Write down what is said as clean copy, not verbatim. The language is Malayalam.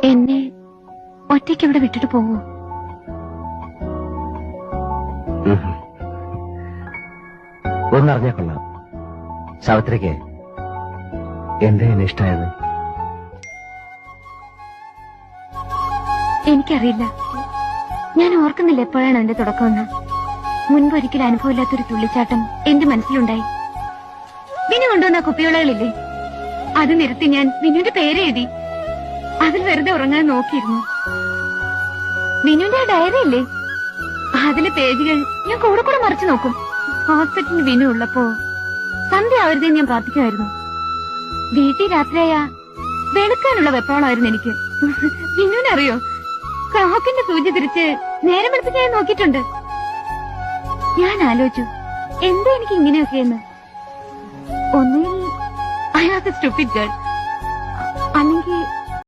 എന്നെ ഒറ്റയ്ക്ക് ഇവിടെ വിട്ടിട്ട് പോവോ? ഒന്നറിഞ്ഞാ കൊള്ളാം, സാവിത്രിക്ക് എന്റെ ഇഷ്ടമായത്. എനിക്കറിയില്ല, ഞാൻ ഓർക്കുന്നില്ല എപ്പോഴാണ് അതിന്റെ തുടക്കമെന്ന്. മുൻപൊരിക്കലും അനുഭവമില്ലാത്തൊരു തുള്ളിച്ചാട്ടം എന്റെ മനസ്സിലുണ്ടായി. വിനു കൊണ്ടുവന്ന കുപ്പിയോളകളില്ലേ, അത് നിരത്തി ഞാൻ വിനുവിന്റെ പേര് എഴുതി അതിൽ വെറുതെ ഉറങ്ങാൻ നോക്കിയിരുന്നു. വിനുവിന്റെ ആ ഡയറി ഇല്ലേ, അതിലെ പേജുകൾ ഞാൻ കൂടെ കൂടെ മറിച്ചു നോക്കും. ഹോസ്പിറ്റലിൽ വിനു ഉള്ളപ്പോ സന്ധ്യ ആവരുതേ ഞാൻ പ്രാർത്ഥിക്കുമായിരുന്നു. വീട്ടിൽ രാത്രിയായ വെളുക്കാനുള്ള വെപ്രോളായിരുന്നു എനിക്ക്. വിനുവിനറിയോ, ക്ലോക്കിന്റെ സൂചി തിരിച്ച് നേരം വെളുപ്പിച്ച് ഞാൻ നോക്കിയിട്ടുണ്ട്. ഞാൻ ആലോചിച്ചു, എന്താ എനിക്ക് ഇങ്ങനെയൊക്കെയെന്ന്. ഒന്നുകിൽ I was a stupid girl, അല്ലെങ്കിൽ